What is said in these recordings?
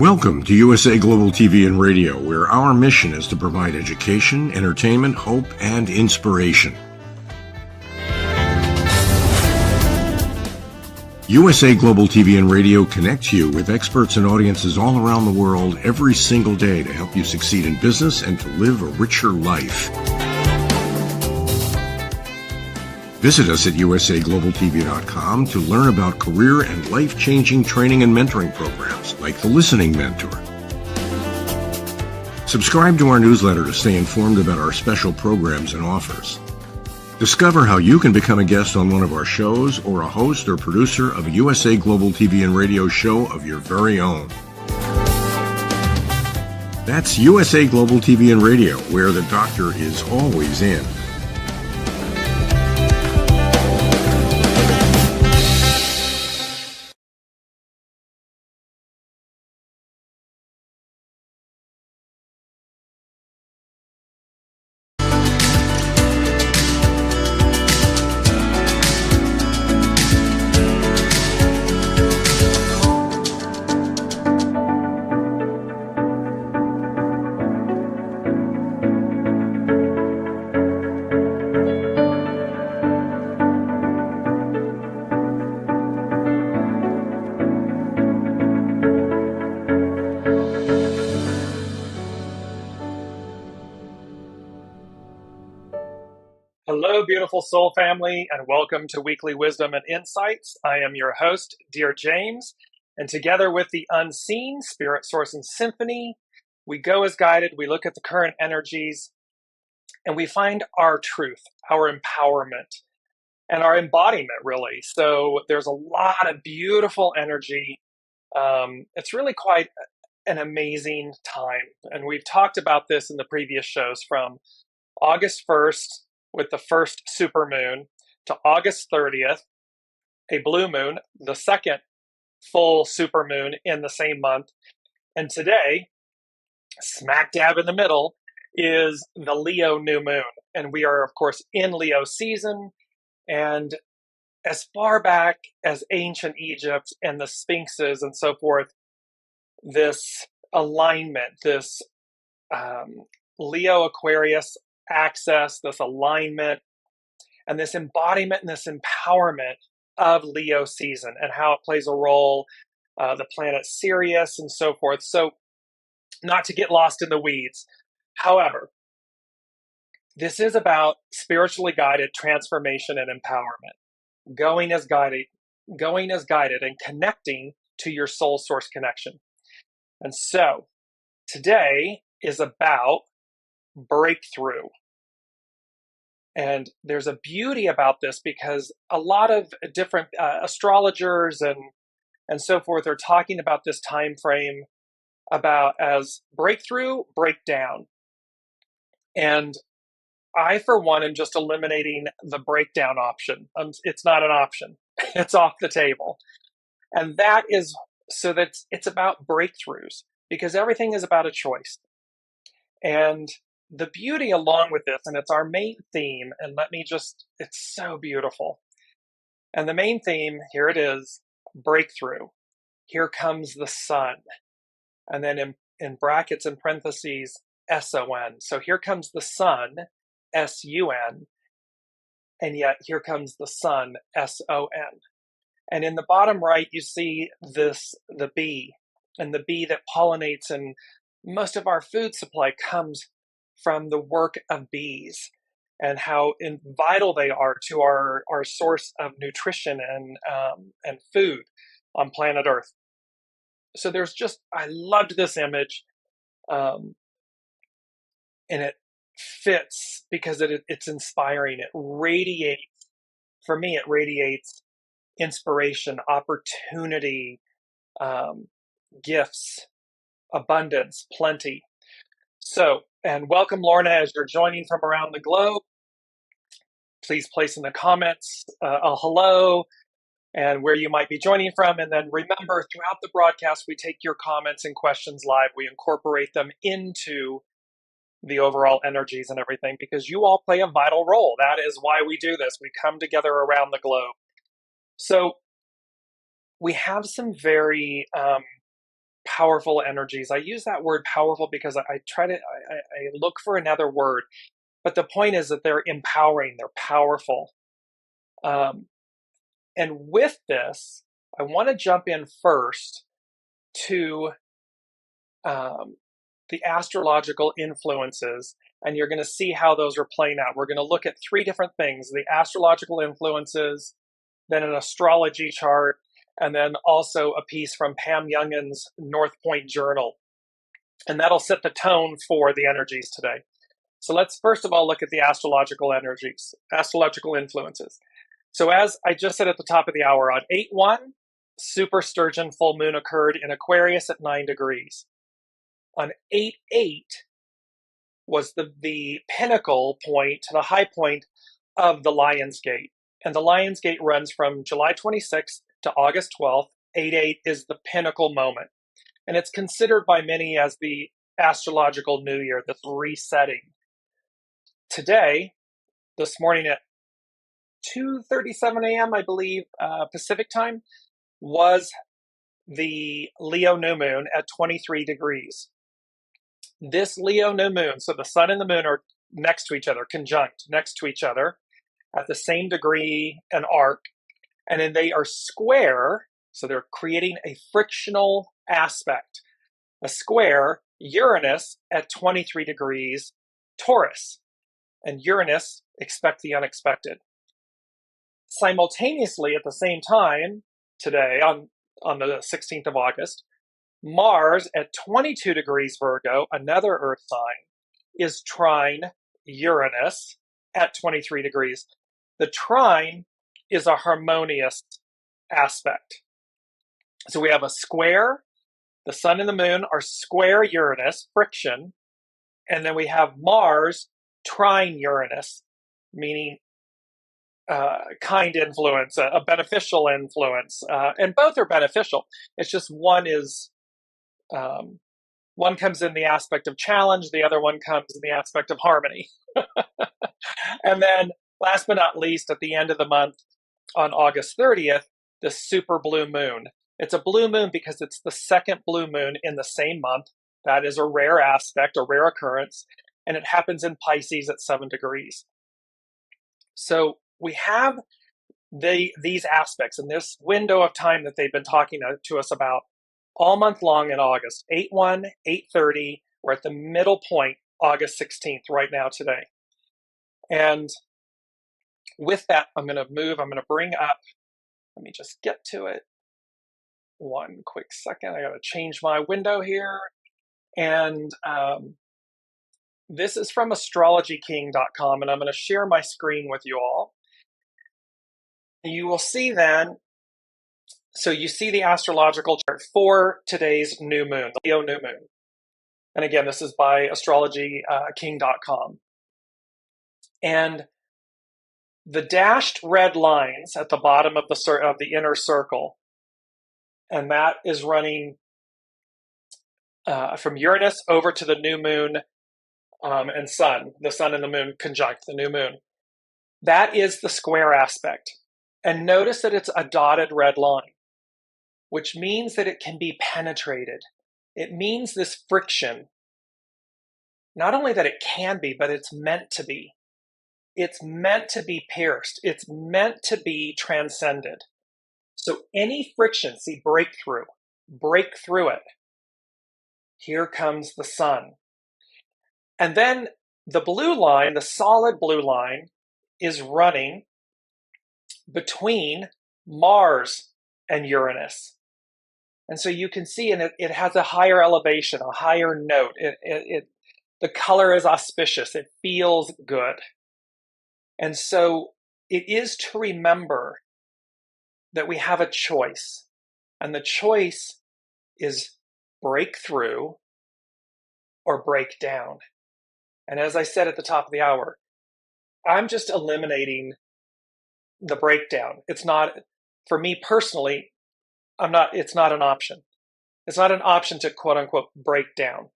Welcome to USA Global TV and Radio, where our mission is to provide education, entertainment, hope, and inspiration. USA Global TV and Radio connects you with experts and audiences all around the world every single day to help you succeed in business and to live a richer life. Visit us at usaglobaltv.com to learn about career and life-changing training and mentoring programs like the Listening Mentor. Subscribe to our newsletter to stay informed about our special programs and offers. Discover how you can become a guest on one of our shows or a host or producer of a USA Global TV and Radio show of your very own. That's USA Global TV and Radio, where the doctor is always in. Hello, beautiful soul family, and welcome to Weekly Wisdom and Insights. I am your host, Dearjames, and together with the unseen Spirit Source and Symphony, we go as guided, we look at the current energies, and we find our truth, our empowerment, and our embodiment, really. So there's a lot of beautiful energy. It's really quite an amazing time, and we've talked about this in the previous shows from August 1st, with the first supermoon, to August 30th, a blue moon, the second full supermoon in the same month. And today, smack dab in the middle, is the Leo new moon. And we are, of course, in Leo season. And as far back as ancient Egypt and the Sphinxes and so forth, this alignment, this Leo Aquarius access, this alignment, and this embodiment and this empowerment of Leo season and how it plays a role, the planet Sirius and so forth. So not to get lost in the weeds. However, this is about spiritually guided transformation and empowerment, going as guided and connecting to your soul source connection. And so today is about breakthrough. And there's a beauty about this because a lot of different astrologers and so forth are talking about this time frame about as breakthrough, breakdown. And I, for one, am just eliminating the breakdown option. It's not an option. It's off the table. And that is so that it's about breakthroughs because everything is about a choice. And the beauty along with this, and it's our main theme, and it's so beautiful. And the main theme, here it is, breakthrough. Here comes the sun. And then in brackets and parentheses, S-O-N. So here comes the sun, S-U-N. And yet here comes the sun, S-O-N. And in the bottom right, you see the bee. And the bee that pollinates, and most of our food supply comes from the work of bees and how vital they are to our source of nutrition and food on planet Earth. So I loved this image, and it fits because it's inspiring. It radiates, for me, it radiates inspiration, opportunity, gifts, abundance, plenty. So, and welcome, Lorna, as you're joining from around the globe. Please place in the comments a hello and where you might be joining from. And then remember, throughout the broadcast, we take your comments and questions live. We incorporate them into the overall energies and everything because you all play a vital role. That is why we do this. We come together around the globe. So we have some very powerful energies. I use that word powerful because I look for another word, but the point is that they're empowering, they're powerful. And with this, I want to jump in first to the astrological influences, and you're going to see how those are playing out. We're going to look at three different things: the astrological influences, then an astrology chart, and then also a piece from Pam Youngin's North Point Journal. And that'll set the tone for the energies today. So let's first of all look at the astrological energies, astrological influences. So as I just said at the top of the hour, on 8/1, super sturgeon full moon occurred in Aquarius at 9 degrees. On 8/8 was the pinnacle point, the high point of the Lion's Gate. And the Lion's Gate runs from July 26th to August 12th. 8/8 is the pinnacle moment. And it's considered by many as the astrological new year, the resetting. Today, this morning at 2:37 a.m., I believe, Pacific time, was the Leo new moon at 23 degrees. This Leo new moon, so the sun and the moon are next to each other, conjunct next to each other at the same degree and arc, and then they are square, so they're creating a frictional aspect. A square, Uranus at 23 degrees Taurus, and Uranus, expect the unexpected. Simultaneously, at the same time, today, on the 16th of August, Mars at 22 degrees Virgo, another Earth sign, is trine Uranus at 23 degrees. The trine is a harmonious aspect. So we have a square, the sun and the moon are square Uranus, friction, and then we have Mars trine Uranus, meaning kind influence, a beneficial influence, and both are beneficial. It's just one comes in the aspect of challenge, the other one comes in the aspect of harmony. And then last but not least, at the end of the month, on August 30th, the super blue moon. It's a blue moon because it's the second blue moon in the same month. That is a rare aspect, a rare occurrence, and it happens in Pisces at 7 degrees. So we have these aspects in this window of time that they've been talking to us about all month long in August. 8/1, 8/30, we're at the middle point, August 16th, right now today. And with that, I'm going to bring up, let me just get to it. One quick second, I got to change my window here. And this is from astrologyking.com, and I'm going to share my screen with you all. You will see then, so you see the astrological chart for today's new moon, the Leo new moon. And again, this is by astrologyking.com. And the dashed red lines at the bottom of the inner circle, and that is running from Uranus over to the new moon and sun, the sun and the moon conjunct, the new moon. That is the square aspect. And notice that it's a dotted red line, which means that it can be penetrated. It means this friction, not only that it can be, but it's meant to be. It's meant to be pierced. It's meant to be transcended. So any friction, see, break through it. Here comes the sun. And then the blue line, the solid blue line, is running between Mars and Uranus. And so you can see, and it has a higher elevation, a higher note. The color is auspicious. It feels good. And so it is to remember that we have a choice. And the choice is break through or break down. And as I said at the top of the hour, I'm just eliminating the breakdown. It's not, for me personally, it's not an option. It's not an option to quote unquote break down.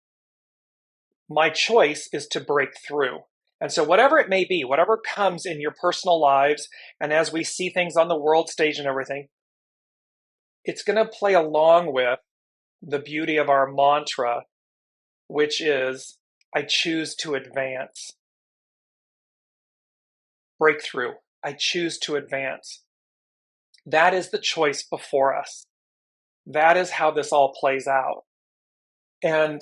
My choice is to break through. And so whatever it may be, whatever comes in your personal lives, and as we see things on the world stage and everything, it's going to play along with the beauty of our mantra, which is, I choose to advance. Breakthrough. I choose to advance. That is the choice before us. That is how this all plays out. And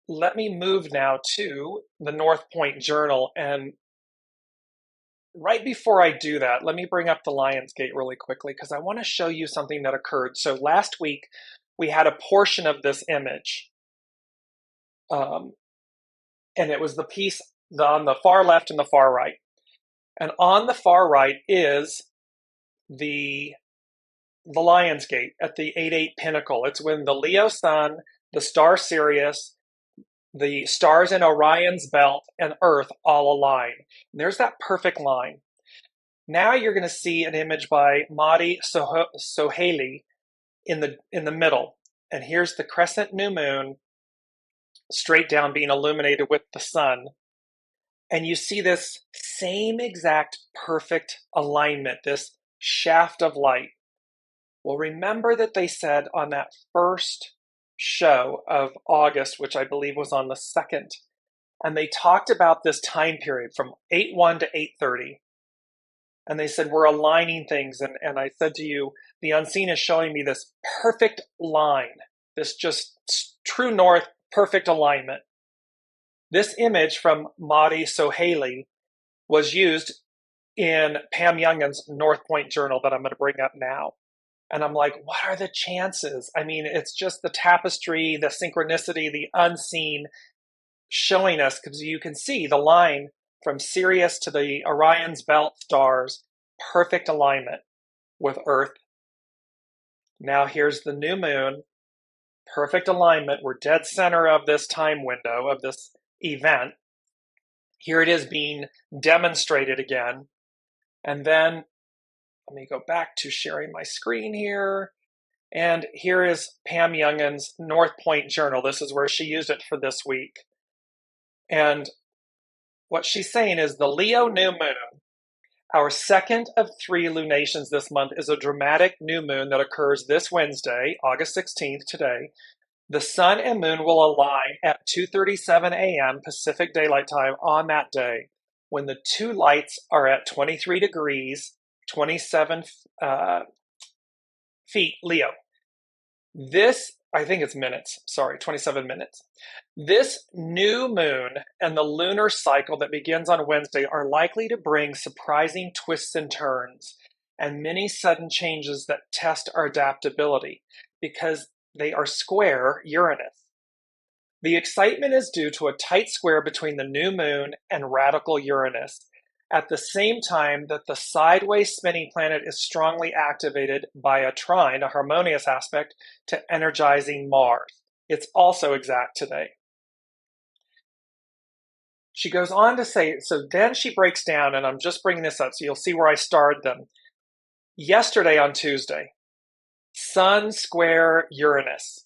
let me move now to the North Point Journal. And right before I do that, let me bring up the Lionsgate really quickly because I want to show you something that occurred. So last week, we had a portion of this image. And it was the piece on the far left and the far right. And on the far right is the Lionsgate at the 8-8 pinnacle. It's when the Leo sun, the star Sirius, the stars in Orion's belt, and Earth all align. And there's that perfect line. Now you're going to see an image by Mahdi Sohaili in the middle. And here's the crescent new moon straight down being illuminated with the sun. And you see this same exact perfect alignment, this shaft of light. Well, remember that they said on that first show of August, which I believe was on the 2nd, and they talked about this time period from 8:1 to 8:30. And they said, we're aligning things. And I said to you, the unseen is showing me this perfect line, this just true north, perfect alignment. This image from Mahdi Sohaili was used in Pam Youngin's North Point Journal that I'm going to bring up now. And I'm like, what are the chances? I mean, it's just the tapestry, the synchronicity, the unseen showing us, because you can see the line from Sirius to the Orion's belt stars, perfect alignment with Earth. Now here's the new moon, perfect alignment. We're dead center of this time window of this event. Here it is being demonstrated again. And then let me go back to sharing my screen here. And here is Pam Youngin's North Point Journal. This is where she used it for this week. And what she's saying is the Leo new moon, our second of 3 lunations this month, is a dramatic new moon that occurs this Wednesday, August 16th, today. The sun and moon will align at 2:37 a.m. Pacific Daylight Time on that day, when the two lights are at 23 degrees, 27 feet Leo. This, I think it's minutes, 27 minutes. This new moon and the lunar cycle that begins on Wednesday are likely to bring surprising twists and turns and many sudden changes that test our adaptability because they are square Uranus. The excitement is due to a tight square between the new moon and radical Uranus, at the same time that the sideways spinning planet is strongly activated by a trine, a harmonious aspect, to energizing Mars. It's also exact today. She goes on to say, so then she breaks down, and I'm just bringing this up so you'll see where I starred them. Yesterday on Tuesday, Sun square Uranus.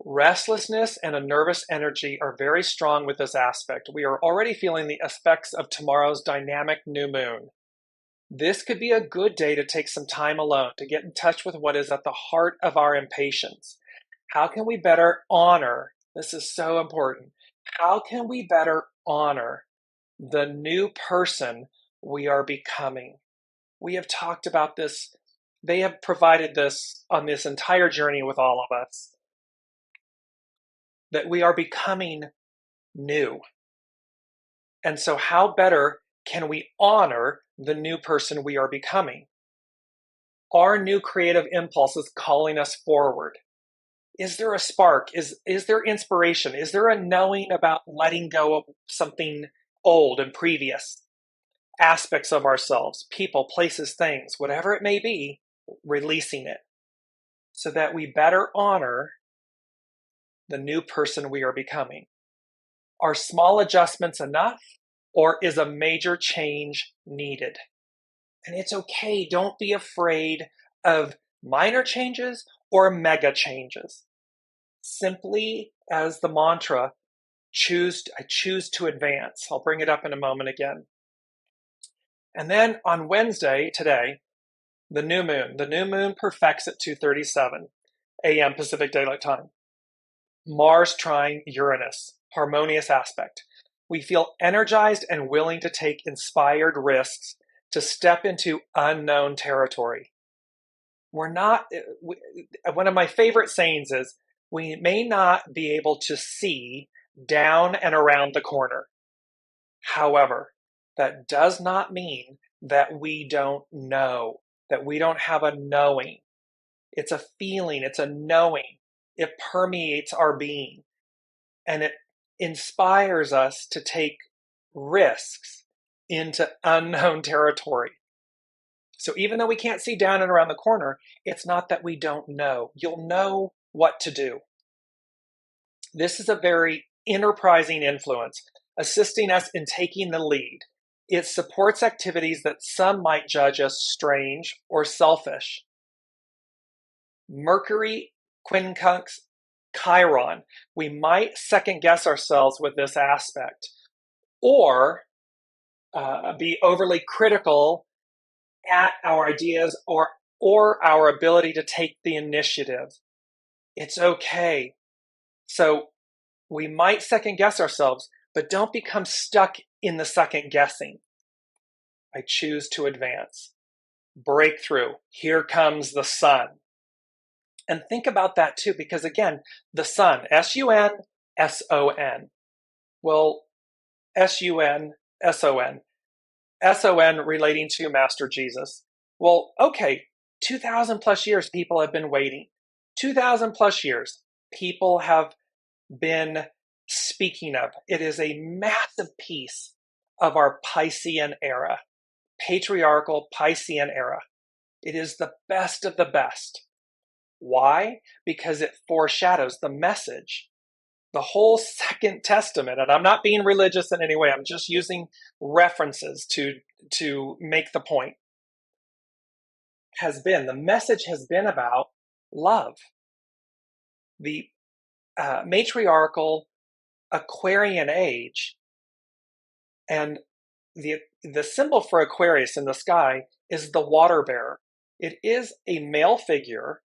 Restlessness and a nervous energy are very strong with this aspect. We are already feeling the effects of tomorrow's dynamic new moon. This could be a good day to take some time alone, to get in touch with what is at the heart of our impatience. How can we better honor, this is so important, how can we better honor the new person we are becoming? We have talked about this. They have provided this on this entire journey with all of us, that we are becoming new. And so how better can we honor the new person we are becoming? Our new creative impulse is calling us forward. Is there a spark? Is there inspiration? Is there a knowing about letting go of something old and previous? Aspects of ourselves, people, places, things, whatever it may be, releasing it so that we better honor the new person we are becoming. Are small adjustments enough, or is a major change needed? And it's okay. Don't be afraid of minor changes or mega changes. Simply as the mantra, I choose to advance. I'll bring it up in a moment again. And then on Wednesday, today, the new moon perfects at 2:37. a.m. Pacific Daylight Time. Mars trine Uranus, harmonious aspect. We feel energized and willing to take inspired risks to step into unknown territory. One of my favorite sayings is, we may not be able to see down and around the corner. However, that does not mean that we don't know, that we don't have a knowing. It's a feeling, it's a knowing. It permeates our being, and it inspires us to take risks into unknown territory. So even though we can't see down and around the corner, it's not that we don't know. You'll know what to do. This is a very enterprising influence, assisting us in taking the lead. It supports activities that some might judge as strange or selfish. Mercury quincunx Chiron. We might second guess ourselves with this aspect, or be overly critical at our ideas or our ability to take the initiative. It's okay. So we might second guess ourselves, but don't become stuck in the second guessing. I choose to advance. Breakthrough. Here comes the sun. And think about that too, because again, the sun, S-U-N, S-O-N. Well, S-U-N, S-O-N. S-O-N relating to Master Jesus. Well, okay, 2,000 plus years people have been waiting. 2,000 plus years people have been speaking of. It is a massive piece of our Piscean era, patriarchal Piscean era. It is the best of the best. Why? Because it foreshadows the message. The whole Second Testament, and I'm not being religious in any way, I'm just using references to make the point, the message has been about love. The matriarchal Aquarian age, and the symbol for Aquarius in the sky is the water bearer. It is a male figure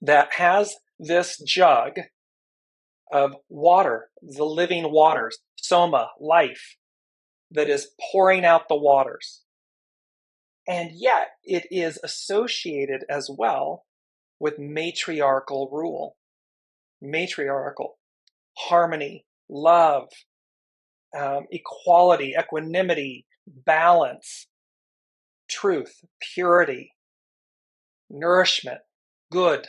that has this jug of water, the living waters, soma, life, that is pouring out the waters. And yet it is associated as well with matriarchal rule. Matriarchal, harmony, love, equality, equanimity, balance, truth, purity, nourishment, good.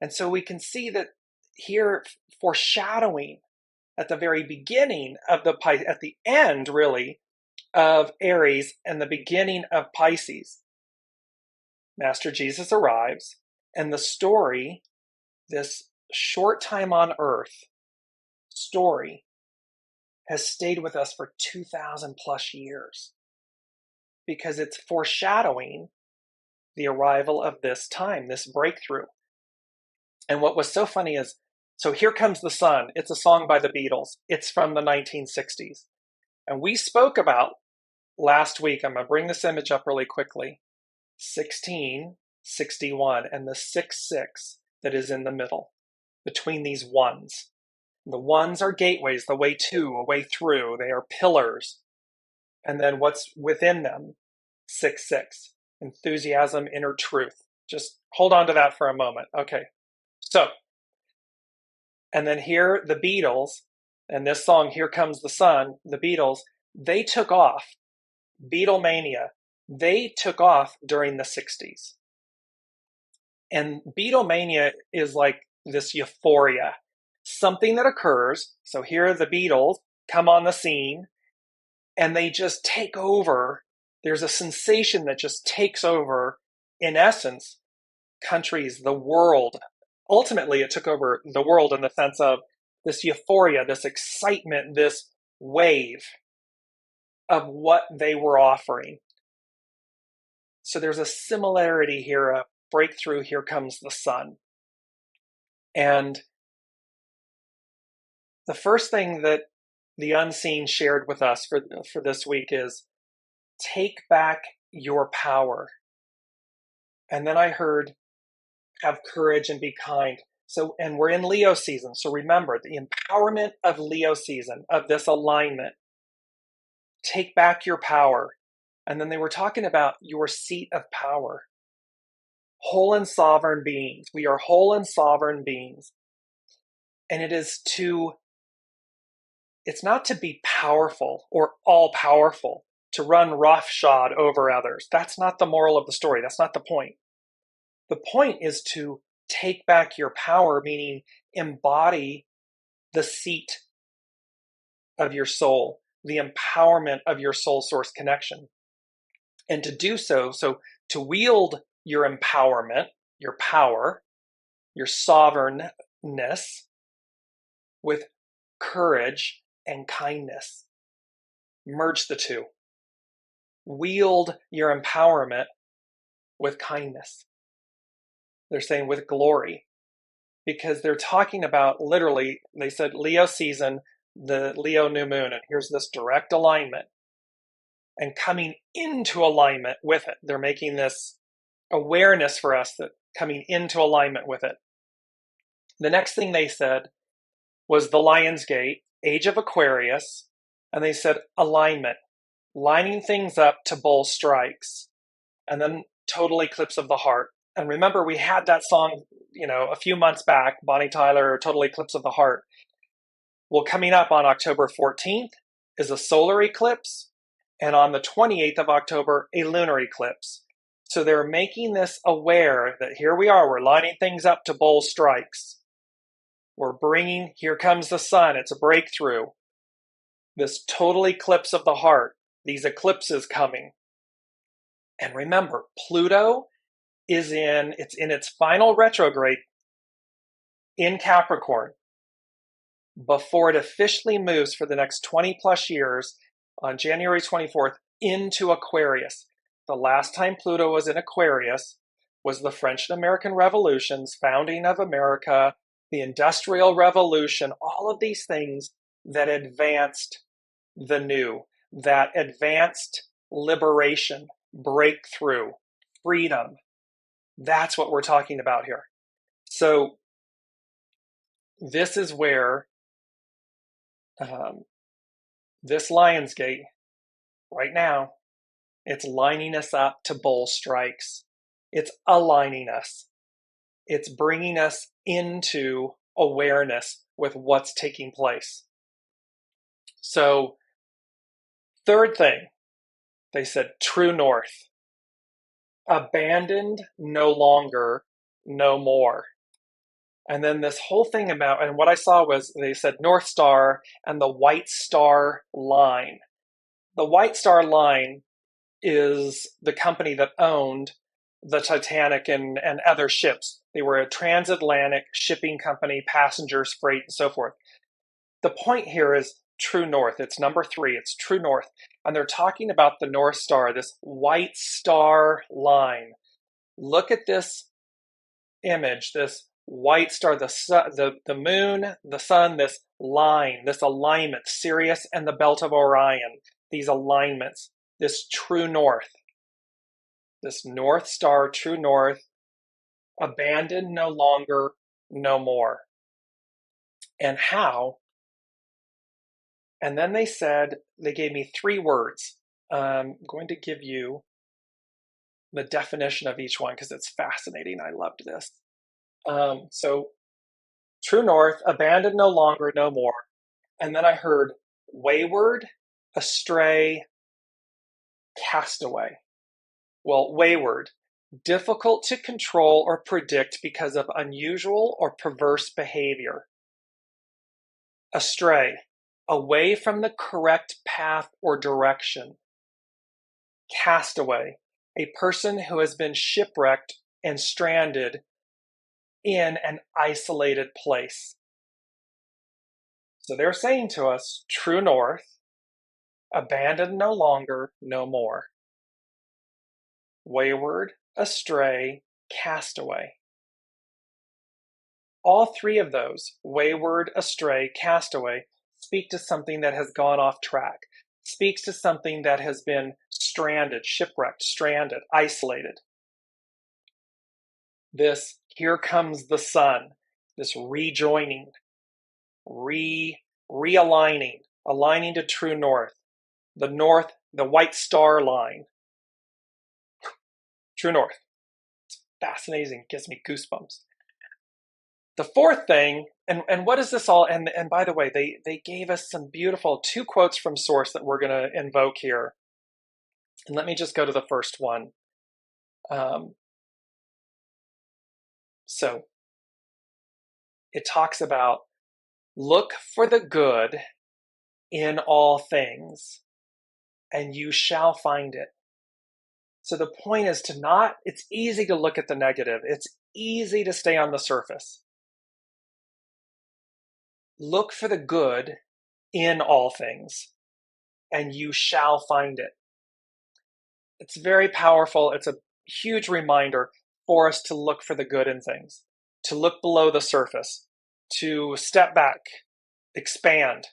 And so we can see that here, foreshadowing at the very beginning of at the end really of Aries and the beginning of Pisces, Master Jesus arrives, and the story, this short time on earth story, has stayed with us for 2,000 plus years, because it's foreshadowing the arrival of this time, this breakthrough. And what was so funny is, so Here Comes the Sun. It's a song by the Beatles. It's from the 1960s. And we spoke about last week, I'm going to bring this image up really quickly, 1661, and the 6-6 that is in the middle, between these ones. The ones are gateways, the way to, a way through. They are pillars. And then what's within them, 6-6, enthusiasm, inner truth. Just hold on to that for a moment. Okay. So, and then here, the Beatles, and this song, Here Comes the Sun, the Beatles, they took off. Beatlemania, they took off during the 60s. And Beatlemania is like this euphoria, something that occurs. So here the Beatles come on the scene, and they just take over. There's a sensation that just takes over, in essence, countries, the world. Ultimately, it took over the world in the sense of this euphoria, this excitement, this wave of what they were offering. So there's a similarity here, a breakthrough, Here Comes the Sun. And the first thing that the unseen shared with us for this week is, take back your power. And then I heard, have courage and be kind. So, and we're in Leo season. So remember the empowerment of Leo season, of this alignment. Take back your power. And then they were talking about your seat of power. Whole and sovereign beings. We are whole and sovereign beings. And it's not to be powerful or all powerful, to run roughshod over others. That's not the moral of the story. That's not the point. The point is to take back your power, meaning embody the seat of your soul, the empowerment of your soul source connection. And to do so to wield your empowerment, your power, your sovereignness with courage and kindness. Merge the two. Wield your empowerment with kindness. They're saying with glory, because they're talking about, literally, they said Leo season, the Leo new moon, and here's this direct alignment. And coming into alignment with it, they're making this awareness for us that coming into alignment with it. The next thing they said was the Lion's Gate, age of Aquarius, and they said alignment, lining things up to bull strikes, and then total eclipse of the heart. And remember, we had that song, a few months back, Bonnie Tyler, Total Eclipse of the Heart. Well, coming up on October 14th is a solar eclipse, and on the 28th of October, a lunar eclipse. So they're making this aware that here we are, we're lining things up to bull strikes. We're bringing, here comes the sun, it's a breakthrough. This total eclipse of the heart, these eclipses coming. And remember, Pluto is in its final retrograde in Capricorn before it officially moves for the next 20 plus years on January 24th into Aquarius. The last time Pluto was in Aquarius was the French and American Revolutions, founding of America, the Industrial Revolution, all of these things that advanced the new, that advanced liberation, breakthrough, freedom. That's what we're talking about here. So this is where this Lion's Gate, right now, it's lining us up to bull strikes. It's aligning us. It's bringing us into awareness with what's taking place. So, third thing, they said true north. Abandoned, no longer, no more. And then this whole thing about, and what I saw was they said North Star and the White Star Line. The White Star Line is the company that owned the Titanic and other ships. They were a transatlantic shipping company, passengers, freight, and so forth. The point here is true north. It's number 3. It's true north. And they're talking about the North Star, this White Star Line. Look at this image, this white star, the moon, the sun, this line, this alignment, Sirius and the belt of Orion, these alignments, this true north, this North Star, true north, abandoned, no longer, no more. And how? And then they said, they gave me 3 words. I'm going to give you the definition of each one because it's fascinating. I loved this. So true north, abandoned, no longer, no more. And then I heard wayward, astray, castaway. Well, wayward, difficult to control or predict because of unusual or perverse behavior. Astray, away from the correct path or direction. Castaway, a person who has been shipwrecked and stranded in an isolated place. So they're saying to us, true north, abandoned, no longer, no more. Wayward, astray, castaway. All 3 of those, wayward, astray, castaway, speak to something that has gone off track, speaks to something that has been stranded, shipwrecked, stranded, isolated. This Here comes the sun, this rejoining, realigning, aligning to true north, the white star line, true north. It's fascinating, gives me goosebumps. The fourth thing, and what is this all? And by the way, they gave us some beautiful 2 quotes from source that we're going to invoke here. And let me just go to the first one. So it talks about look for the good in all things, and you shall find it. So the point is it's easy to look at the negative. It's easy to stay on the surface. Look for the good in all things, and you shall find it. It's very powerful. It's a huge reminder for us to look for the good in things, to look below the surface, to step back, expand,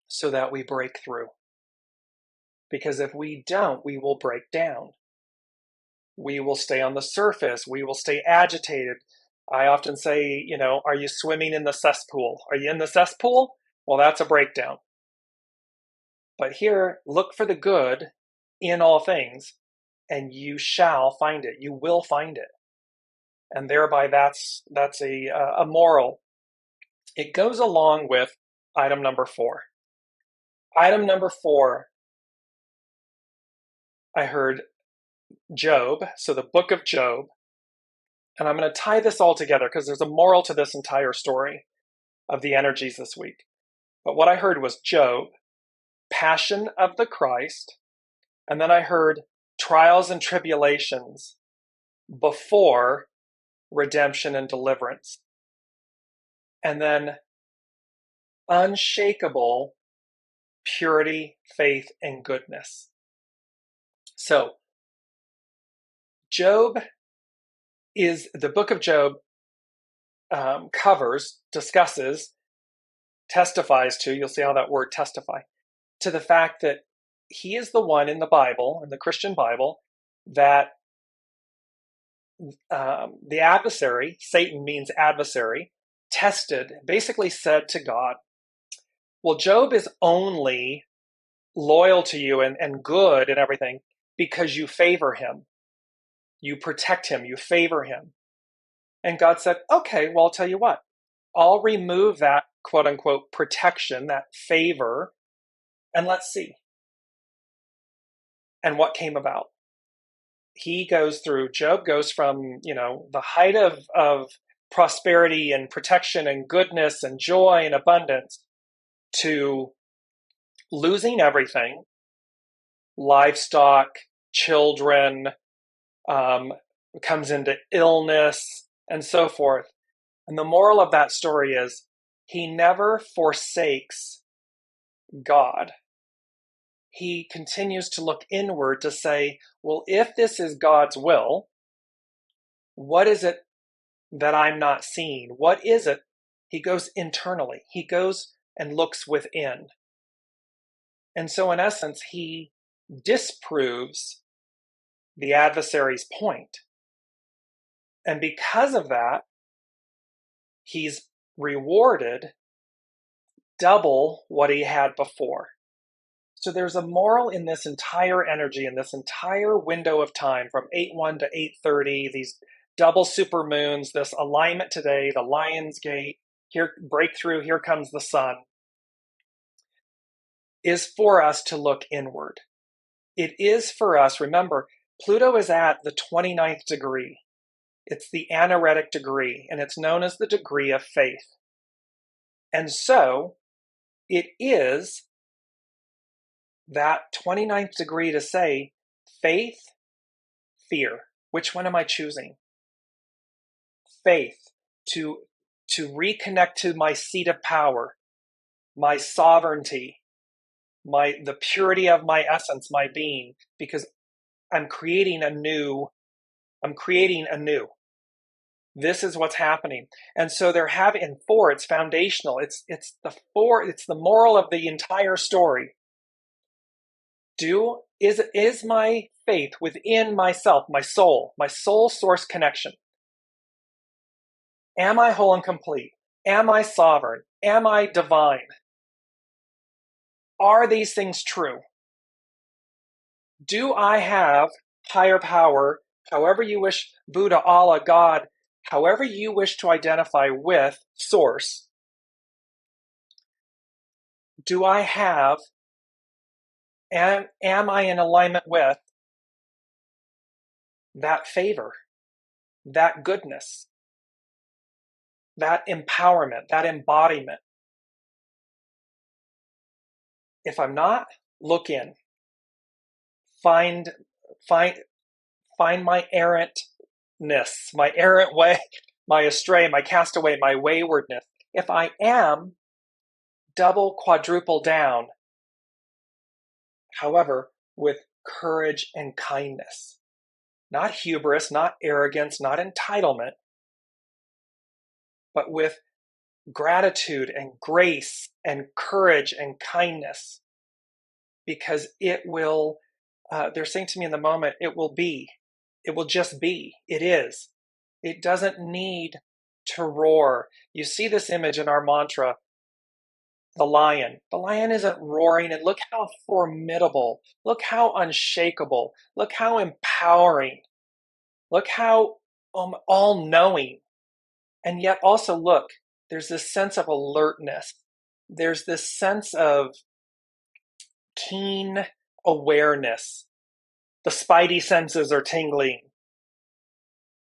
so that we break through. Because if we don't, we will break down. We will stay on the surface. We will stay agitated. I often say, are you swimming in the cesspool? Are you in the cesspool? Well, that's a breakdown. But here, look for the good in all things, and you shall find it. You will find it. And thereby, that's a moral. It goes along with item number 4. Item number 4, I heard Job, so the book of Job, and I'm going to tie this all together because there's a moral to this entire story of the energies this week. But what I heard was Job, passion of the Christ, and then I heard trials and tribulations before redemption and deliverance, and then unshakable purity, faith, and goodness. So the book of Job discusses, testifies to, you'll see how that word testify, to the fact that he is the one in the Bible, in the Christian Bible, that the adversary, Satan means adversary, tested, basically said to God, well, Job is only loyal to you and good and everything because you favor him. You protect him, you favor him. And God said, okay, well, I'll tell you what. I'll remove that quote unquote protection, that favor, and let's see. And what came about? Job goes from, the height of prosperity and protection and goodness and joy and abundance to losing everything, livestock, children, comes into illness and so forth. And the moral of that story is he never forsakes God. He continues to look inward to say, well, if this is God's will, what is it that I'm not seeing? What is it? He goes internally. He goes and looks within. And so in essence, he disproves the adversary's point. And because of that, he's rewarded double what he had before. So there's a moral in this entire energy, in this entire window of time from 8:1 to 8:30, these double supermoons, this alignment today, the Lion's Gate, here breakthrough, here comes the sun, is for us to look inward. It is for us, remember, Pluto is at the 29th degree. It's the anaretic degree, and it's known as the degree of faith. And so it is that 29th degree to say, faith, fear. Which one am I choosing? Faith, to reconnect to my seat of power, my sovereignty, the purity of my essence, my being, because I'm creating anew. This is what's happening. And so and 4, it's foundational. It's the moral of the entire story. Is my faith within myself, my soul source connection? Am I whole and complete? Am I sovereign? Am I divine? Are these things true? Do I have higher power, however you wish, Buddha, Allah, God, however you wish to identify with source? Do I have, and am I in alignment with that favor, that goodness, that empowerment, that embodiment? If I'm not, look in. Find find my errantness, my errant way, my astray, my castaway, my waywardness. If I am, double, quadruple down, however, with courage and kindness. Not hubris, not arrogance, not entitlement, but with gratitude and grace and courage and kindness. Because it will, they're saying to me in the moment, it will be. It will just be. It is. It doesn't need to roar. You see this image in our mantra, the lion. The lion isn't roaring, and look how formidable. Look how unshakable. Look how empowering. Look how all-knowing. And yet also look, there's this sense of alertness. There's this sense of keen awareness. The spidey senses are tingling.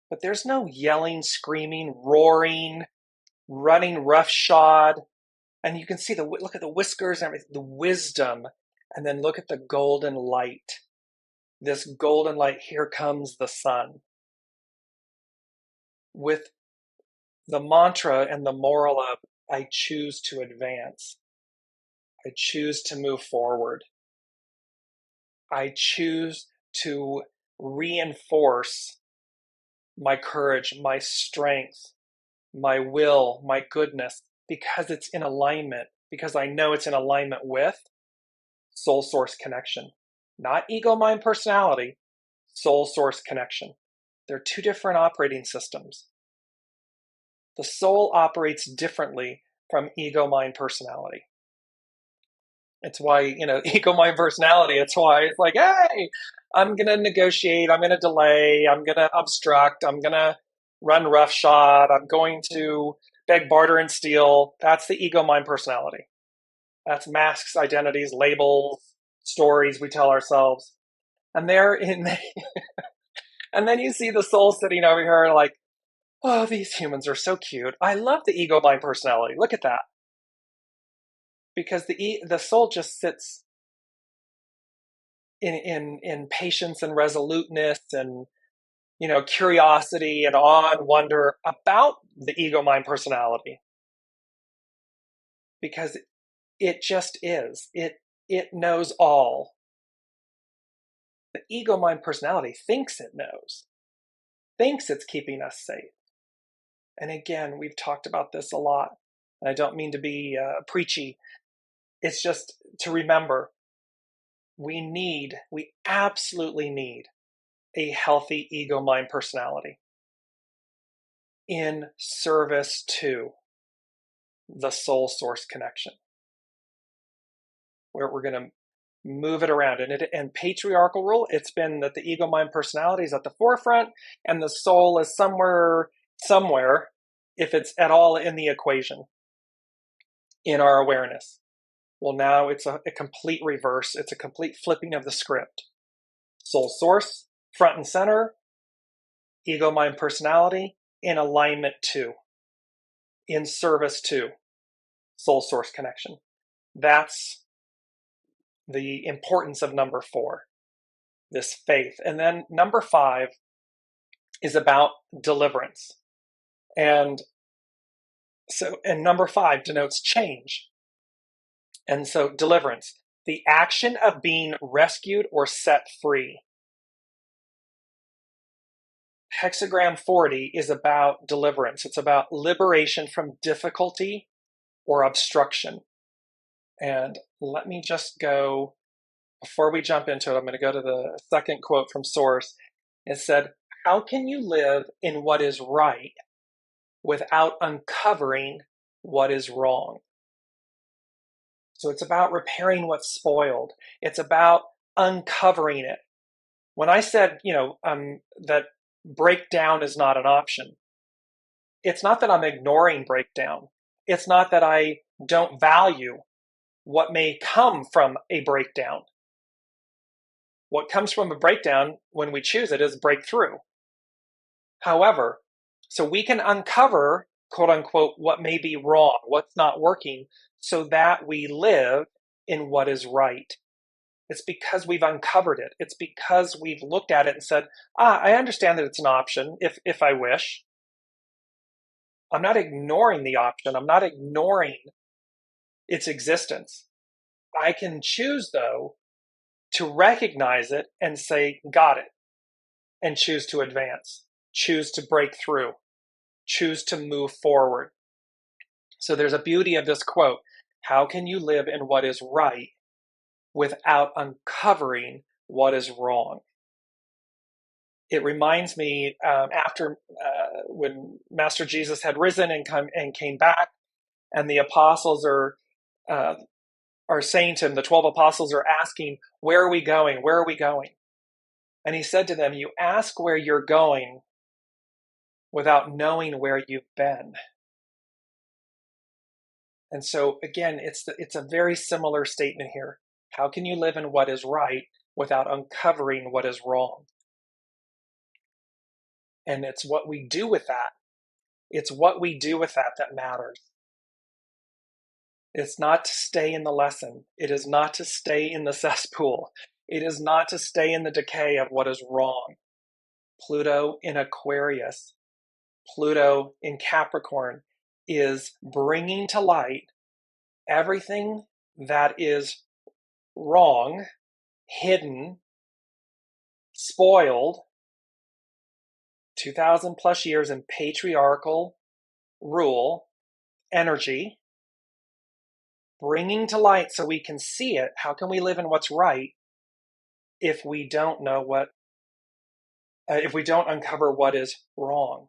But there's no yelling, screaming, roaring, running roughshod. And you can see look at the whiskers and everything, the wisdom. And then look at the golden light. This golden light, here comes the sun. With the mantra and the moral of, I choose to advance. I choose to move forward. I choose to reinforce my courage, my strength, my will, my goodness, because it's in alignment, because I know it's in alignment with soul source connection. Not ego, mind, personality, soul source connection. They're two different operating systems. The soul operates differently from ego, mind, personality. It's why, ego, mind, personality, it's why it's like, hey, I'm going to negotiate, I'm going to delay, I'm going to obstruct, I'm going to run roughshod, I'm going to beg, barter, and steal. That's the ego, mind, personality. That's masks, identities, labels, stories we tell ourselves. And and then you see the soul sitting over here like, oh, these humans are so cute. I love the ego, mind, personality. Look at that. Because the soul just sits in patience and resoluteness and curiosity and awe and wonder about the ego, mind, personality. Because it just is. It knows all. The ego, mind, personality thinks it knows. Thinks it's keeping us safe. And again, we've talked about this a lot. And I don't mean to be preachy. It's just to remember, we absolutely need a healthy ego, mind, personality in service to the soul source connection. Where we're going to move it around. And patriarchal rule, it's been that the ego, mind, personality is at the forefront and the soul is somewhere, if it's at all in the equation, in our awareness. Well, now it's a complete reverse. It's a complete flipping of the script. Soul source, front and center, ego, mind, personality, in alignment to, in service to soul source connection. That's the importance of number 4, this faith. And then number 5 is about deliverance. And number 5 denotes change. And so deliverance, the action of being rescued or set free. Hexagram 40 is about deliverance. It's about liberation from difficulty or obstruction. And let me just go, before we jump into it, I'm going to go to the second quote from Source. It said, how can you live in what is right without uncovering what is wrong. So it's about repairing what's spoiled. It's about uncovering it. When I said, that breakdown is not an option, it's not that I'm ignoring breakdown. It's not that I don't value what may come from a breakdown. What comes from a breakdown, when we choose it, is breakthrough. However, so we can uncover, quote unquote, what may be wrong, what's not working, so that we live in what is right. It's because we've uncovered it. It's because we've looked at it and said, I understand that it's an option if I wish. I'm not ignoring the option. I'm not ignoring its existence. I can choose, though, to recognize it and say, got it, and choose to advance, choose to break through, choose to move forward. So there's a beauty of this quote. How can you live in what is right without uncovering what is wrong? It reminds me after when Master Jesus had risen and came back, and the apostles are saying to him, the 12 apostles are asking, where are we going? Where are we going? And he said to them, you ask where you're going without knowing where you've been. And so again, it's a very similar statement here. How can you live in what is right without uncovering what is wrong? And it's what we do with that. It's what we do with that matters. It's not to stay in the lesson. It is not to stay in the cesspool. It is not to stay in the decay of what is wrong. Pluto in Aquarius, Pluto in Capricorn is bringing to light everything that is wrong, hidden, spoiled, 2,000 plus years in patriarchal rule, energy, bringing to light so we can see it. How can we live in what's right if we don't know if we don't uncover what is wrong?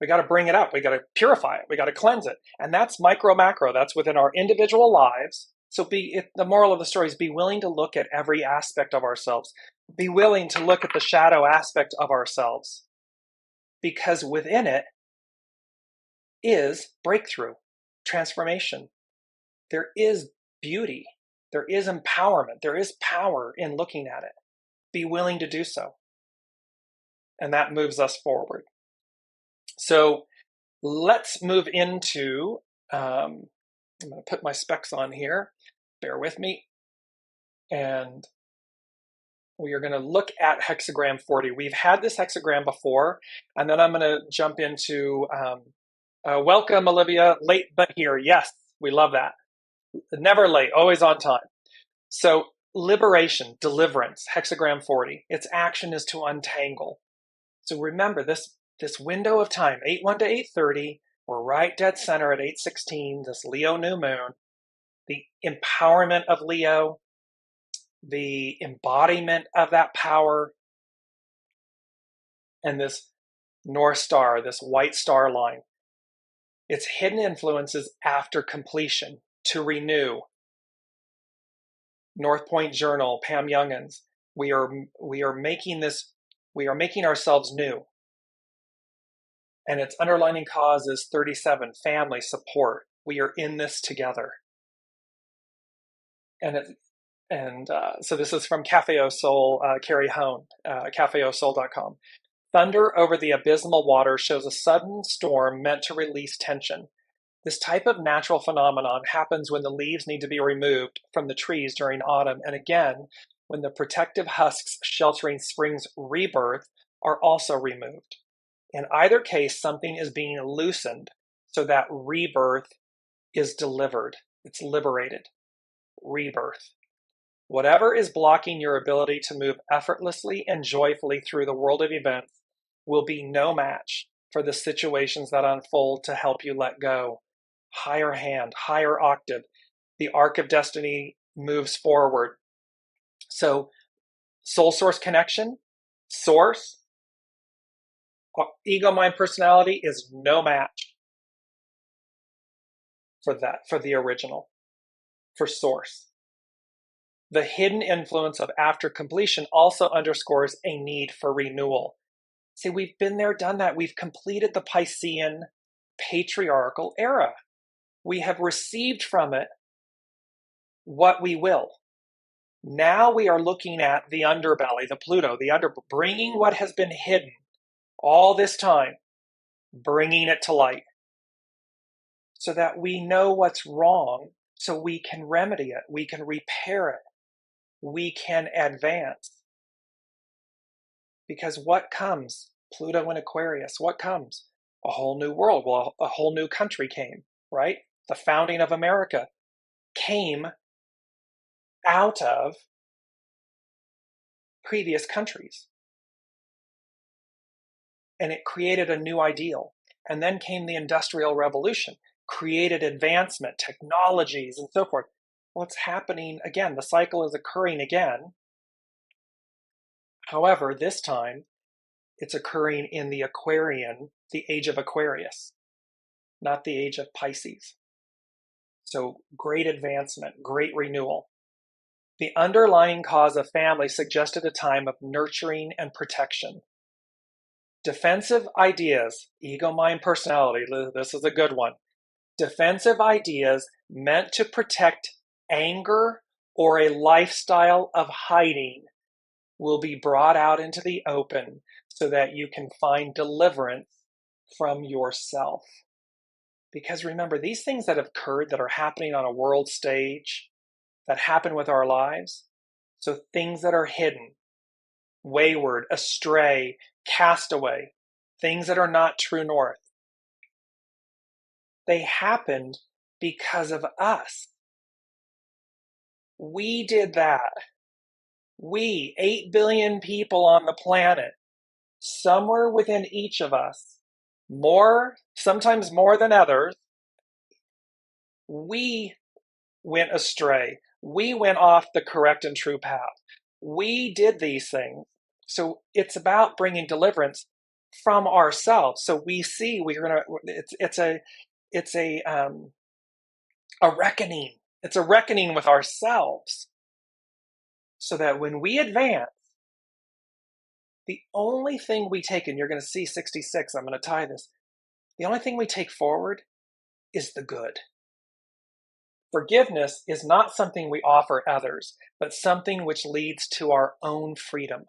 We got to bring it up. We got to purify it. We got to cleanse it. And that's micro, macro. That's within our individual lives. So the moral of the story is be willing to look at every aspect of ourselves. Be willing to look at the shadow aspect of ourselves. Because within it is breakthrough, transformation. There is beauty. There is empowerment. There is power in looking at it. Be willing to do so. And that moves us forward. So let's move into, I'm going to put my specs on here. Bear with me. And we are going to look at hexagram 40. We've had this hexagram before, and then I'm going to jump into, welcome, Olivia, late but here. Yes, we love that. Never late, always on time. So liberation, deliverance, hexagram 40. Its action is to untangle. So remember this window of time, 8:1 to 8:30, we're right dead center at 8:16, this Leo new moon, the empowerment of Leo, the embodiment of that power, and this North Star, this white star line. Its hidden influences after completion, to renew. North Point Journal, Pam Youngins, we are making ourselves new. And its underlining cause is 37, family support. We are in this together. So this is from Cafe Au Sol, Carrie Hone, cafeausol.com. Thunder over the abysmal water shows a sudden storm meant to release tension. This type of natural phenomenon happens when the leaves need to be removed from the trees during autumn, and again, when the protective husks sheltering spring's rebirth are also removed. In either case, something is being loosened so that rebirth is delivered. It's liberated. Rebirth. Whatever is blocking your ability to move effortlessly and joyfully through the world of events will be no match for the situations that unfold to help you let go. Higher hand, higher octave. The arc of destiny moves forward. So, soul source connection, source, Ego, mind, personality is no match for that, for the original, for source. The hidden influence of after completion also underscores a need for renewal. See, we've been there, done that. We've completed the Piscean patriarchal era. We have received from it what we will. Now we are looking at the underbelly, the Pluto, bringing what has been hidden all this time, bringing it to light so that we know what's wrong, so we can remedy it, we can repair it, we can advance. Because what comes? Pluto and Aquarius, what comes? A whole new world. Well, a whole new country came, right? The founding of America came out of previous countries. And it created a new ideal. And then came the Industrial Revolution, created advancement, technologies, and so forth. What's happening again? The cycle is occurring again. However, this time, it's occurring in the Aquarian, the age of Aquarius, not the age of Pisces. So great advancement, great renewal. The underlying cause of family suggested a time of nurturing and protection. Defensive ideas, ego, mind, personality, this is a good one. Defensive ideas meant to protect anger or a lifestyle of hiding will be brought out into the open so that you can find deliverance from yourself. Because remember, these things that have occurred, that are happening on a world stage, that happen with our lives, so things that are hidden, wayward, astray, castaway, things that are not true north, they happened because of us. We did that. We, 8 billion people on the planet, somewhere within each of us, sometimes more than others, we went astray. We went off the correct and true path. We did these things. So it's about bringing deliverance from ourselves. So we see it's a reckoning. It's a reckoning with ourselves. So that when we advance, the only thing we take, and you're going to see 66, I'm going to tie this, the only thing we take forward is the good. Forgiveness is not something we offer others, but something which leads to our own freedom.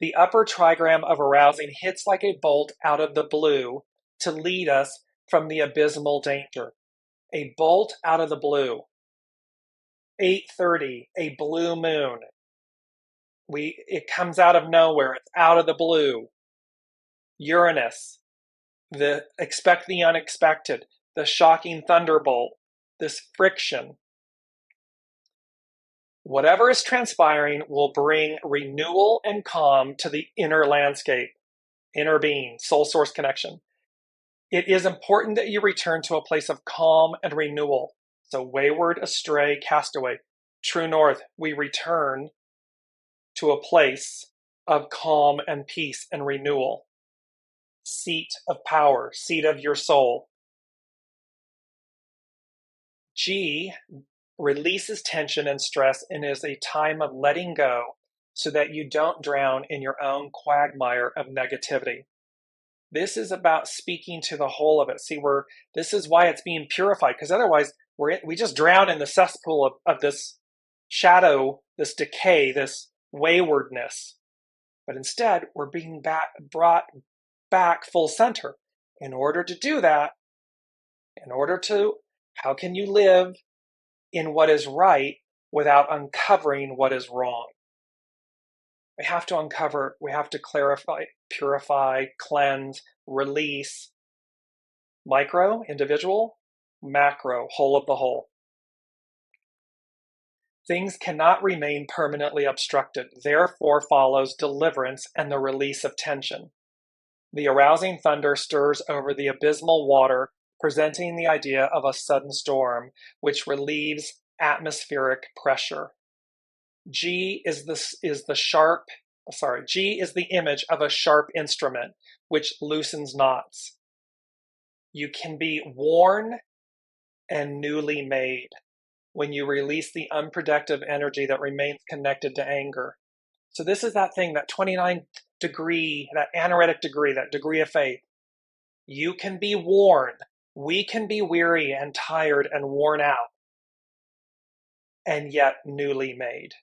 The upper trigram of arousing hits like a bolt out of the blue to lead us from the abysmal danger. A bolt out of the blue. 8:30, a blue moon. It comes out of nowhere. It's out of the blue. Uranus, expect the unexpected, the shocking thunderbolt, this friction. Whatever is transpiring will bring renewal and calm to the inner landscape, inner being, soul source connection. It is important that you return to a place of calm and renewal. So wayward, astray, castaway. True north, we return to a place of calm and peace and renewal. Seat of power, seat of your soul. G releases tension and stress and is a time of letting go so that you don't drown in your own quagmire of negativity. This is about speaking to the whole of it. See, this is why it's being purified, because otherwise we just drown in the cesspool of this shadow, this decay, this waywardness. But instead, we're being brought back full center. In order to do that, how can you live in what is right without uncovering what is wrong? We have to uncover, we have to clarify, purify, cleanse, release. Micro, individual, macro, whole of the whole. Things cannot remain permanently obstructed. Therefore follows deliverance and the release of tension. The arousing thunder stirs over the abysmal water, presenting the idea of a sudden storm, which relieves atmospheric pressure. G is the sharp G is the image of a sharp instrument which loosens knots. You can be worn and newly made when you release the unproductive energy that remains connected to anger. So this is that thing, that 29th degree, that anaretic degree, that degree of faith. You can be worn. We can be weary and tired and worn out, and yet newly made.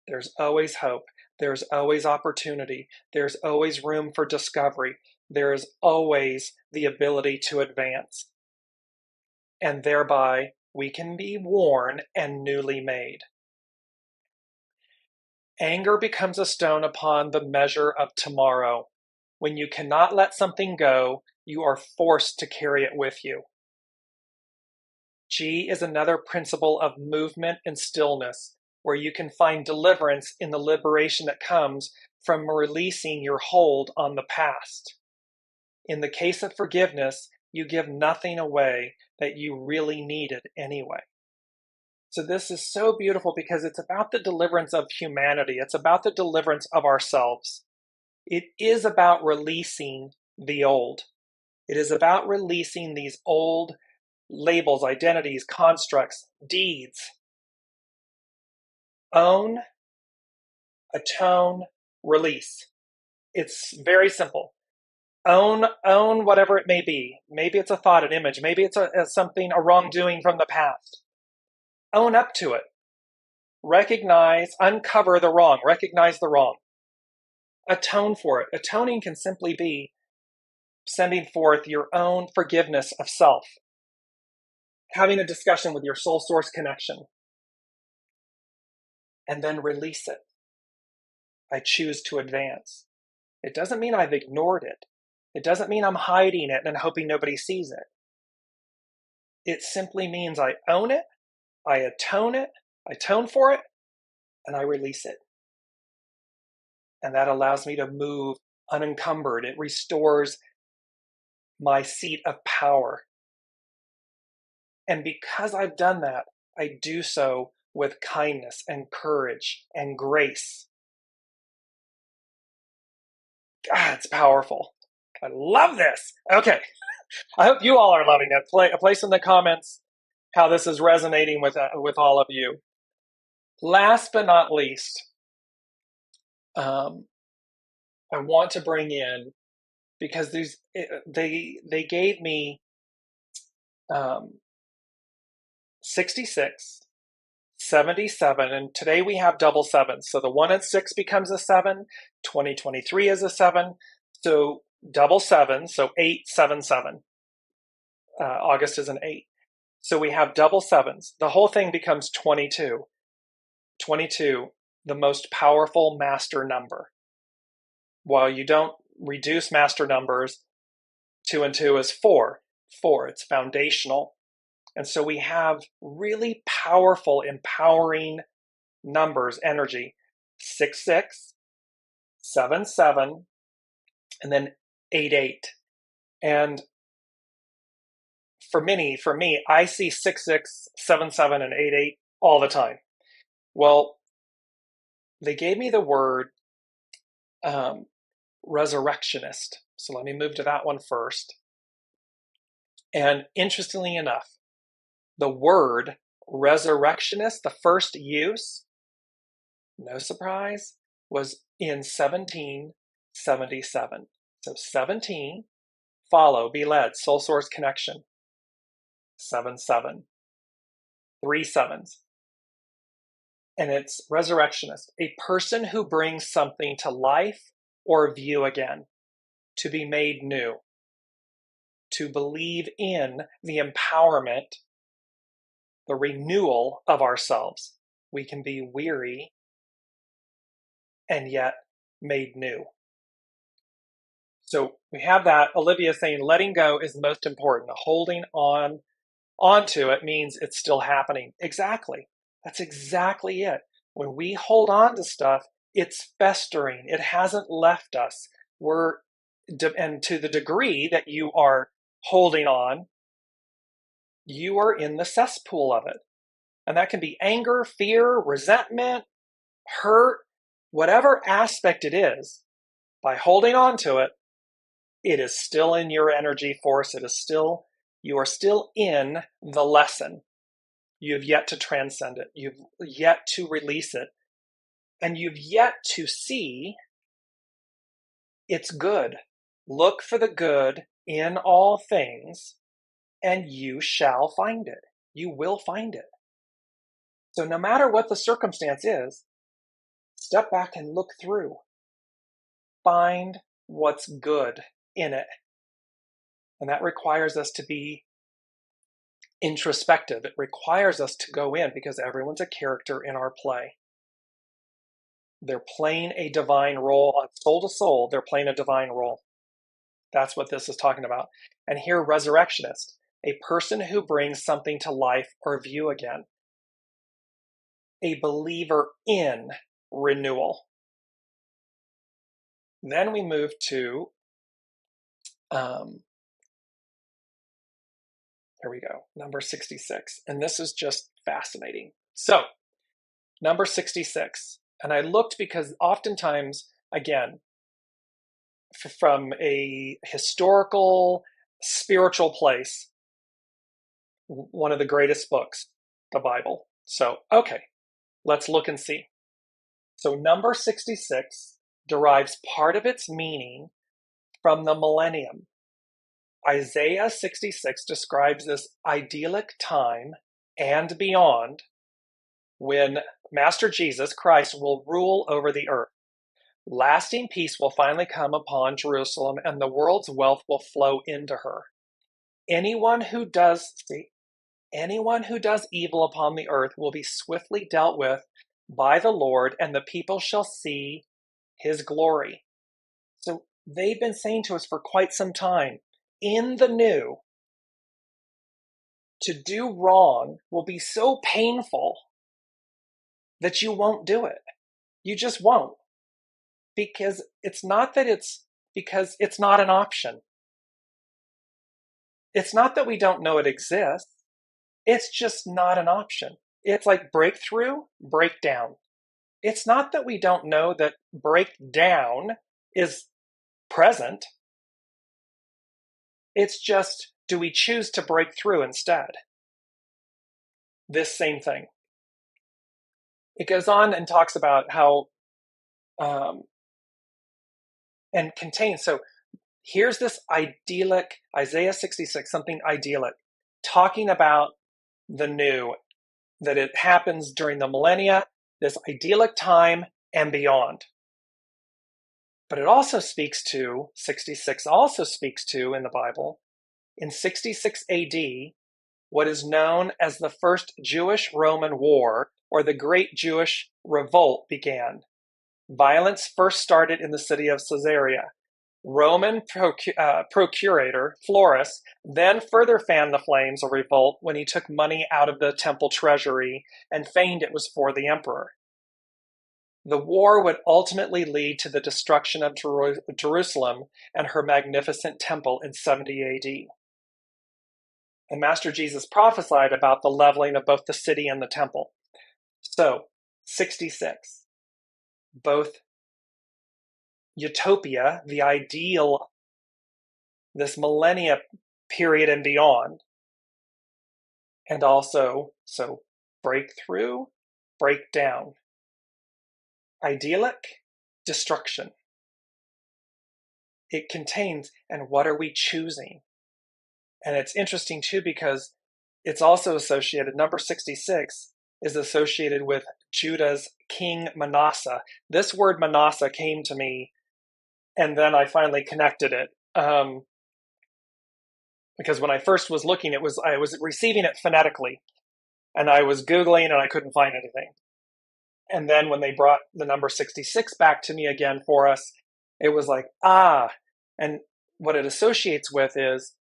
There's always hope. There's always opportunity. There's always room for discovery. There is always the ability to advance. And thereby, we can be worn and newly made. Anger becomes a stone upon the measure of tomorrow. When you cannot let something go, you are forced to carry it with you. G is another principle of movement and stillness, where you can find deliverance in the liberation that comes from releasing your hold on the past. In the case of forgiveness, you give nothing away that you really needed anyway. So this is so beautiful because it's about the deliverance of humanity. It's about the deliverance of ourselves. It is about releasing the old. It is about releasing these old labels, identities, constructs, deeds. Own, atone, release. It's very simple. Own whatever it may be. Maybe it's a thought, an image. Maybe it's a wrongdoing from the past. Own up to it. Recognize, uncover the wrong. Recognize the wrong. Atone for it. Atoning can simply be sending forth your own forgiveness of self. Having a discussion with your soul source connection. And then release it. I choose to advance. It doesn't mean I've ignored it. It doesn't mean I'm hiding it and hoping nobody sees it. It simply means I own it, I atone for it, and I release it. And that allows me to move unencumbered. It restores my seat of power. And because I've done that, I do so with kindness and courage and grace. God, it's powerful. I love this. Okay. I hope you all are loving it. Place in the comments how this is resonating with all of you. Last but not least, I want to bring in, because they gave me 66, 77, and today we have double sevens. So the 1 and 6 becomes a 7, 2023 is a 7, so double 7, so 877. August is an 8. So we have double 7s. The whole thing becomes 22. 22, the most powerful master number. While you don't reduce master numbers, 2 and 2 is 4. 4, it's foundational. And so we have really powerful, empowering numbers, energy. 6, 6, 7, 7, and then 8, 8. And for me, I see 6, 6, 7, 7, and 8, 8 all the time. Well, they gave me the word resurrectionist. So let me move to that one first. And interestingly enough, the word resurrectionist, the first use, no surprise, was in 1777. So 17, follow, be led, soul source connection. 7, 7. 3 sevens. And it's resurrectionist, a person who brings something to life or view again, to be made new, to believe in the empowerment, the renewal of ourselves. We can be weary and yet made new. So we have that. Olivia saying letting go is most important. Holding onto it means it's still happening. Exactly. That's exactly it. When we hold on to stuff, it's festering. It hasn't left us. And to the degree that you are holding on, you are in the cesspool of it. And that can be anger, fear, resentment, hurt. whatever aspect it is, by holding on to it, it is still in your energy force. You are still in the lesson. You've yet to transcend it. You've yet to release it. And you've yet to see it's good. Look for the good in all things, and you shall find it. You will find it. So no matter what the circumstance is, step back and look through. Find what's good in it. And that requires us to be introspective. It requires us to go in because everyone's a character in our play. They're playing a divine role on soul to soul. They're playing a divine role. That's what this is talking about. And here, resurrectionist, a person who brings something to life or view again. A believer in renewal. Then we move to, here we go, number 66. And this is just fascinating. So, number 66. And I looked because oftentimes, again, from a historical, spiritual place, one of the greatest books, the Bible. So, okay, let's look and see. So number 66 derives part of its meaning from the millennium. Isaiah 66 describes this idyllic time and beyond when Master Jesus Christ will rule over the earth. Lasting peace will finally come upon Jerusalem, and the world's wealth will flow into her. Anyone who does evil upon the earth will be swiftly dealt with by the Lord, and the people shall see his glory. So they've been saying to us for quite some time, in the new, to do wrong will be so painful that you won't do it. You just won't. Because it's not an option. It's not that we don't know it exists. It's just not an option. It's like breakthrough, breakdown. It's not that we don't know that breakdown is present. It's just, do we choose to break through instead? This same thing. It goes on and talks about how, and contains, so here's this idyllic, Isaiah 66, something idyllic, talking about the new, that it happens during the millennia, this idyllic time and beyond. But it also speaks to, 66 also speaks to in the Bible, in 66 AD, what is known as the First Jewish-Roman War, or the Great Jewish Revolt, began. Violence first started in the city of Caesarea. Roman procurator Florus then further fanned the flames of revolt when he took money out of the temple treasury and feigned it was for the emperor. The war would ultimately lead to the destruction of Jerusalem and her magnificent temple in 70 AD. And Master Jesus prophesied about the leveling of both the city and the temple. So, 66. Both utopia, the ideal, this millennia period and beyond, and also, so breakthrough, breakdown. Idyllic, destruction. It contains, and what are we choosing? And it's interesting too because it's also associated, number 66 is associated with Judah's king Manasseh. This word Manasseh came to me, and then I finally connected it. Because when I first was looking, I was receiving it phonetically, and I was Googling and I couldn't find anything. And then when they brought the number 66 back to me again for us, it was like, and what it associates with is,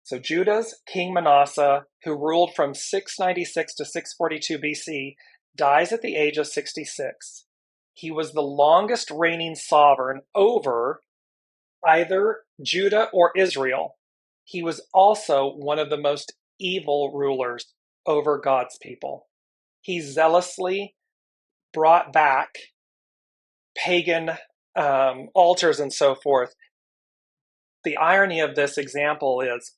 so Judah's king Manasseh, who ruled from 696 to 642 BC, dies at the age of 66. He was the longest reigning sovereign over either Judah or Israel. He was also one of the most evil rulers over God's people. He zealously brought back pagan altars and so forth. The irony of this example is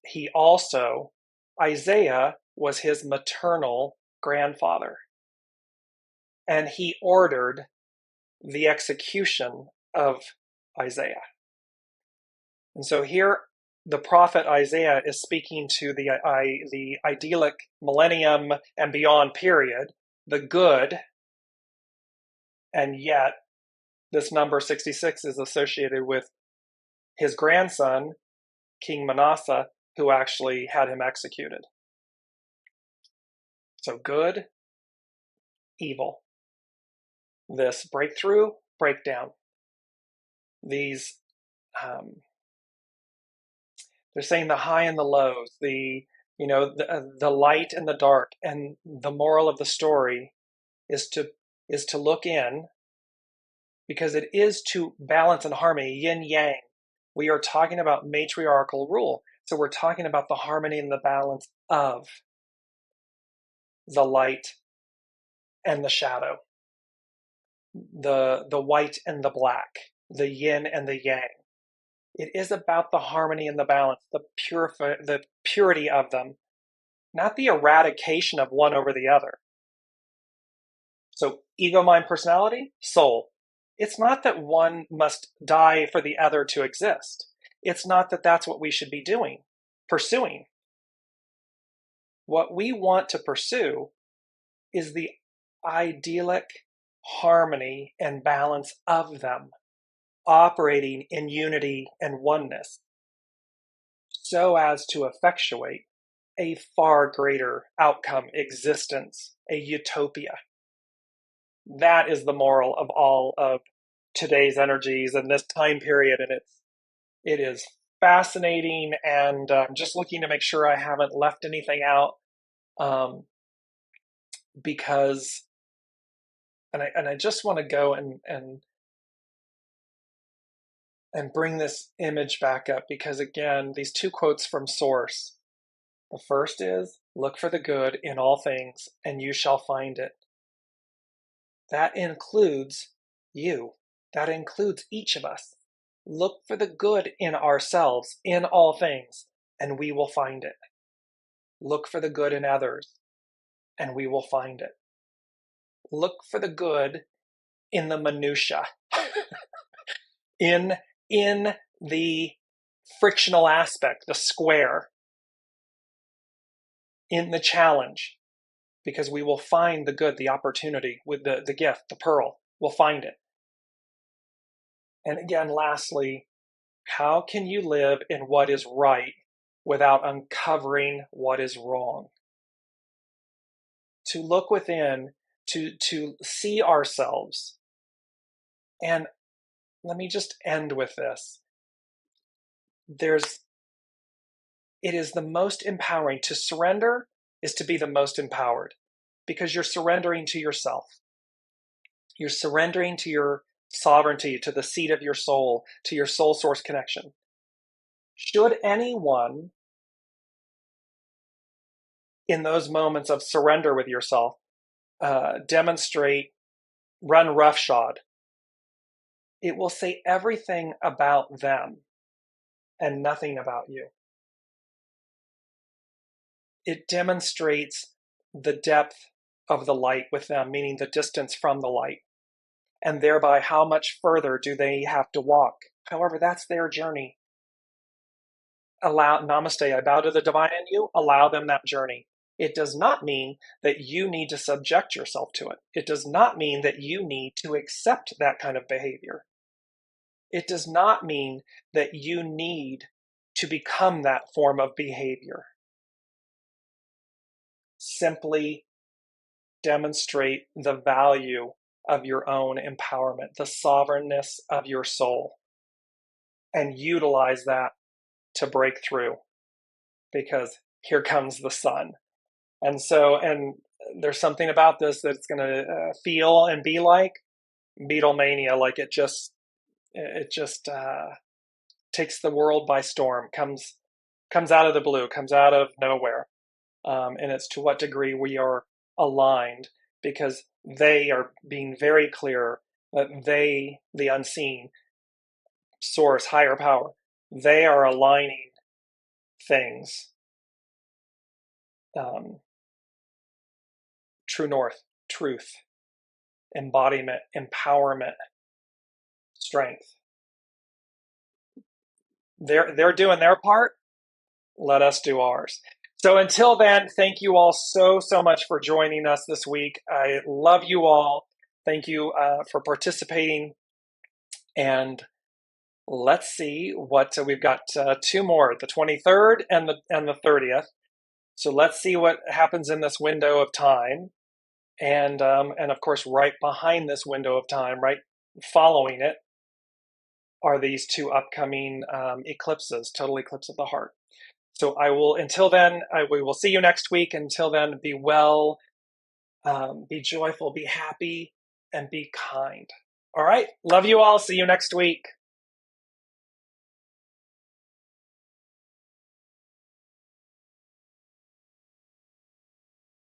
Isaiah was his maternal grandfather, and he ordered the execution of Isaiah. And so here the prophet Isaiah is speaking to the idyllic millennium and beyond period, the good, and yet this number 66 is associated with his grandson, King Manasseh, who actually had him executed. So good, evil. This breakthrough, breakdown. These, they're saying the high and the lows, the light and the dark, and the moral of the story is to look in, because it is to balance and harmony, yin yang. We are talking about matriarchal rule, so we're talking about the harmony and the balance of the light and the shadow, the white and the black, the yin and the yang. It is about the harmony and the balance, the purity of them, not the eradication of one over the other. So ego, mind, personality, soul. It's not that one must die for the other to exist. It's not that that's what we should be doing, pursuing. What we want to pursue is the idyllic harmony and balance of them, operating in unity and oneness, so as to effectuate a far greater outcome, existence, a utopia. That is the moral of all of today's energies and this time period, and it is fascinating, and I'm just looking to make sure I haven't left anything out, because I just want to go and bring this image back up, because again, these two quotes from Source. The first is, look for the good in all things and you shall find it. That includes you. That includes each of us. Look for the good in ourselves, in all things, and we will find it. Look for the good in others, and we will find it. Look for the good in the minutia, in the frictional aspect, the square, in the challenge, because we will find the good, the opportunity with the gift, the pearl. We'll find it. And again, lastly, how can you live in what is right without uncovering what is wrong? To look within, to see ourselves. And let me just end with this. It is the most empowering. To surrender is to be the most empowered, because you're surrendering to yourself. You're surrendering to your sovereignty, to the seat of your soul, to your soul source connection. Should anyone in those moments of surrender with yourself demonstrate, run roughshod, it will say everything about them and nothing about you. It demonstrates the depth of the light with them, meaning the distance from the light, and thereby how much further do they have to walk. However, that's their journey. Namaste, I bow to the divine in you, allow them that journey. It does not mean that you need to subject yourself to it. It does not mean that you need to accept that kind of behavior. It does not mean that you need to become that form of behavior. Simply demonstrate the value of your own empowerment, the sovereignness of your soul, and utilize that to break through, because here comes the sun. And there's something about this that's going to feel and be like Beatlemania, like it just takes the world by storm, comes out of the blue, comes out of nowhere. And it's to what degree we are aligned, because they are being very clear that they, the unseen, source, higher power, they are aligning things. True north, truth, embodiment, empowerment, strength. They're doing their part. Let us do ours. So until then, thank you all so much for joining us this week. I love you all. Thank you for participating. And let's see what we've got. Two more, the 23rd and the 30th. So let's see what happens in this window of time. And of course, right behind this window of time, right following it, are these two upcoming eclipses, total eclipse of the heart. So until then, we will see you next week. Until then, be well, be joyful, be happy, and be kind. All right. Love you all. See you next week.